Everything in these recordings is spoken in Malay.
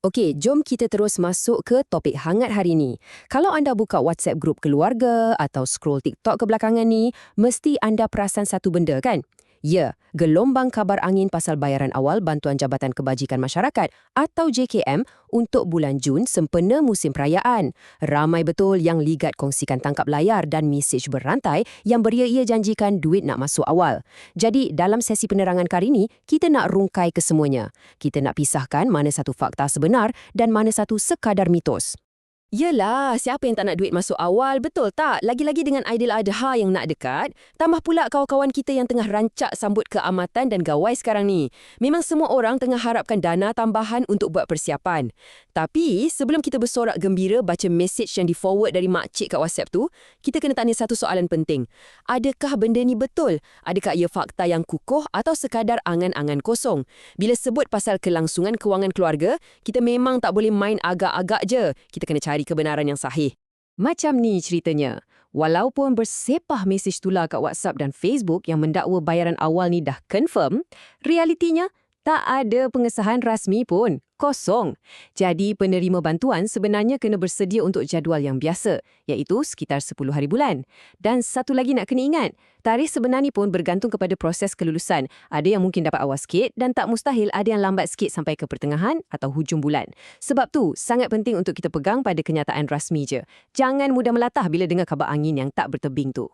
Okey, jom kita terus masuk ke topik hangat hari ni. Kalau anda buka WhatsApp grup keluarga atau scroll TikTok kebelakangan ni, mesti anda perasan satu benda kan? Ya, gelombang kabar angin pasal bayaran awal Bantuan Jabatan Kebajikan Masyarakat atau JKM untuk bulan Jun sempena musim perayaan. Ramai betul yang ligat kongsikan tangkap layar dan mesej berantai yang beria-ia janjikan duit nak masuk awal. Jadi, dalam sesi penerangan kali ini, kita nak rungkai kesemuanya. Kita nak pisahkan mana satu fakta sebenar dan mana satu sekadar mitos. Yelah, siapa yang tak nak duit masuk awal, betul tak? Lagi-lagi dengan Aidiladha yang nak dekat, tambah pula kawan-kawan kita yang tengah rancak sambut keamatan dan gawai sekarang ni. Memang semua orang tengah harapkan dana tambahan untuk buat persiapan. Tapi, sebelum kita bersorak gembira baca mesej yang di-forward dari makcik kat WhatsApp tu, kita kena tanya satu soalan penting. Adakah benda ni betul? Adakah ia fakta yang kukuh atau sekadar angan-angan kosong? Bila sebut pasal kelangsungan kewangan keluarga, kita memang tak boleh main agak-agak je. Kita kena cari kebenaran yang sahih. Macam ni ceritanya. Walaupun bersepah mesej tular kat WhatsApp dan Facebook yang mendakwa bayaran awal ni dah confirm, realitinya tak ada pengesahan rasmi pun. Kosong. Jadi penerima bantuan sebenarnya kena bersedia untuk jadual yang biasa, iaitu sekitar 10 hari bulan. Dan satu lagi nak kena ingat, tarikh sebenar ni pun bergantung kepada proses kelulusan. Ada yang mungkin dapat awal sikit dan tak mustahil ada yang lambat sikit sampai ke pertengahan atau hujung bulan. Sebab tu, sangat penting untuk kita pegang pada kenyataan rasmi je. Jangan mudah melatah bila dengar khabar angin yang tak bertebing tu.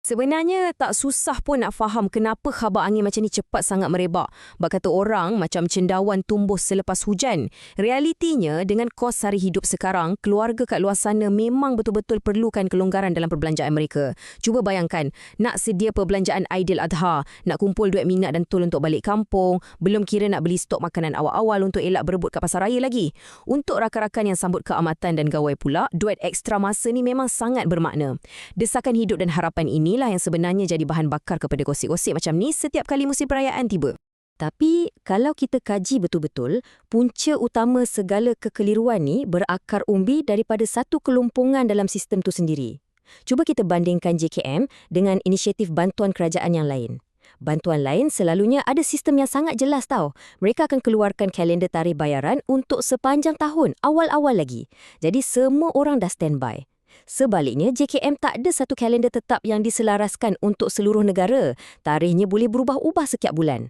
Sebenarnya tak susah pun nak faham kenapa khabar angin macam ni cepat sangat merebak. Bak kata orang macam cendawan tumbuh selepas hujan. Realitinya dengan kos sari hidup sekarang, keluarga kat luar sana memang betul-betul perlukan kelonggaran dalam perbelanjaan mereka. Cuba bayangkan, nak sedia perbelanjaan Aidiladha, nak kumpul duit minat dan tol untuk balik kampung, belum kira nak beli stok makanan awal-awal untuk elak berebut kat pasar raya lagi. Untuk rakan-rakan yang sambut keamatan dan gawai pula, duit ekstra masa ni memang sangat bermakna. Desakan hidup dan harapan ini inilah yang sebenarnya jadi bahan bakar kepada gosip-gosip macam ni setiap kali musim perayaan tiba. Tapi, kalau kita kaji betul-betul, punca utama segala kekeliruan ni berakar umbi daripada satu kelumpungan dalam sistem tu sendiri. Cuba kita bandingkan JKM dengan inisiatif bantuan kerajaan yang lain. Bantuan lain selalunya ada sistem yang sangat jelas tau. Mereka akan keluarkan kalender tarikh bayaran untuk sepanjang tahun, awal-awal lagi. Jadi semua orang dah standby. Sebaliknya, JKM tak ada satu kalender tetap yang diselaraskan untuk seluruh negara. Tarikhnya boleh berubah-ubah setiap bulan.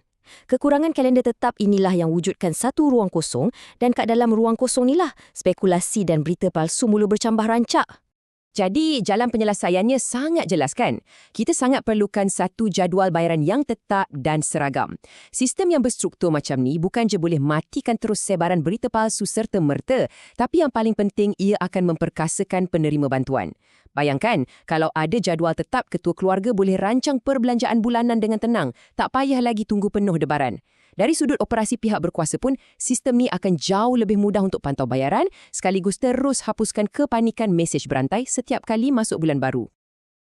Kekurangan kalender tetap inilah yang wujudkan satu ruang kosong dan kat dalam ruang kosong inilah spekulasi dan berita palsu mula bercambah rancak. Jadi, jalan penyelesaiannya sangat jelas kan? Kita sangat perlukan satu jadual bayaran yang tetap dan seragam. Sistem yang berstruktur macam ni bukan je boleh matikan terus sebaran berita palsu serta-merta, tapi yang paling penting ia akan memperkasakan penerima bantuan. Bayangkan, kalau ada jadual tetap, ketua keluarga boleh rancang perbelanjaan bulanan dengan tenang, tak payah lagi tunggu penuh debaran. Dari sudut operasi pihak berkuasa pun, sistem ni akan jauh lebih mudah untuk pantau bayaran, sekaligus terus hapuskan kepanikan mesej berantai setiap kali masuk bulan baru.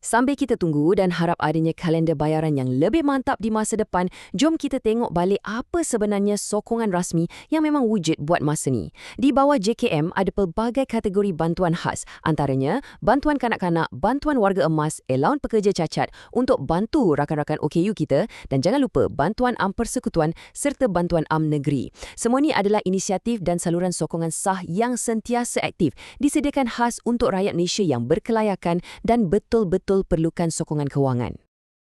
Sambil kita tunggu dan harap adanya kalender bayaran yang lebih mantap di masa depan, jom kita tengok balik apa sebenarnya sokongan rasmi yang memang wujud buat masa ni. Di bawah JKM ada pelbagai kategori bantuan khas, antaranya bantuan kanak-kanak, bantuan warga emas, allowance pekerja cacat untuk bantu rakan-rakan OKU kita dan jangan lupa bantuan am persekutuan serta bantuan am negeri. Semua ni adalah inisiatif dan saluran sokongan sah yang sentiasa aktif, disediakan khas untuk rakyat Malaysia yang berkelayakan dan betul-betul perlukan sokongan kewangan.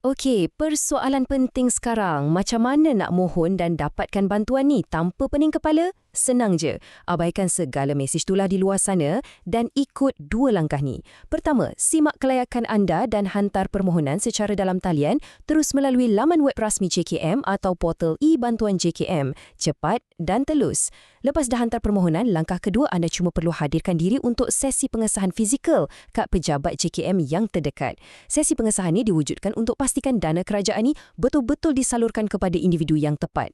Okey, persoalan penting sekarang, macam mana nak mohon dan dapatkan bantuan ni tanpa pening kepala? Senang je. Abaikan segala mesej tular di luar sana dan ikut dua langkah ni. Pertama, simak kelayakan anda dan hantar permohonan secara dalam talian terus melalui laman web rasmi JKM atau portal e-bantuan JKM. Cepat dan telus. Lepas dah hantar permohonan, langkah kedua anda cuma perlu hadirkan diri untuk sesi pengesahan fizikal kat pejabat JKM yang terdekat. Sesi pengesahan ni diwujudkan untuk pastikan dana kerajaan ni betul-betul disalurkan kepada individu yang tepat.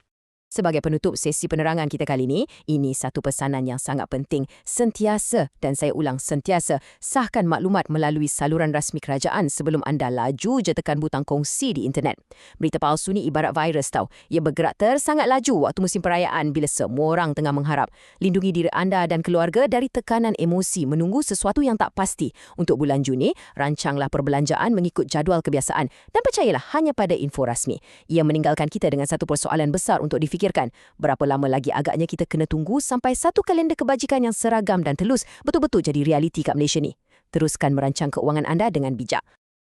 Sebagai penutup sesi penerangan kita kali ini, ini satu pesanan yang sangat penting. Sentiasa, dan saya ulang sentiasa, sahkan maklumat melalui saluran rasmi kerajaan sebelum anda laju je tekan butang kongsi di internet. Berita palsu ni ibarat virus tau. Ia bergerak sangat laju waktu musim perayaan bila semua orang tengah mengharap. Lindungi diri anda dan keluarga dari tekanan emosi menunggu sesuatu yang tak pasti. Untuk bulan Juni, rancanglah perbelanjaan mengikut jadual kebiasaan dan percayalah hanya pada info rasmi. Ia meninggalkan kita dengan satu persoalan besar untuk difikirkan. fikirkan, berapa lama lagi agaknya kita kena tunggu sampai satu kalender kebajikan yang seragam dan telus betul-betul jadi realiti kat Malaysia ni. Teruskan merancang keuangan anda dengan bijak.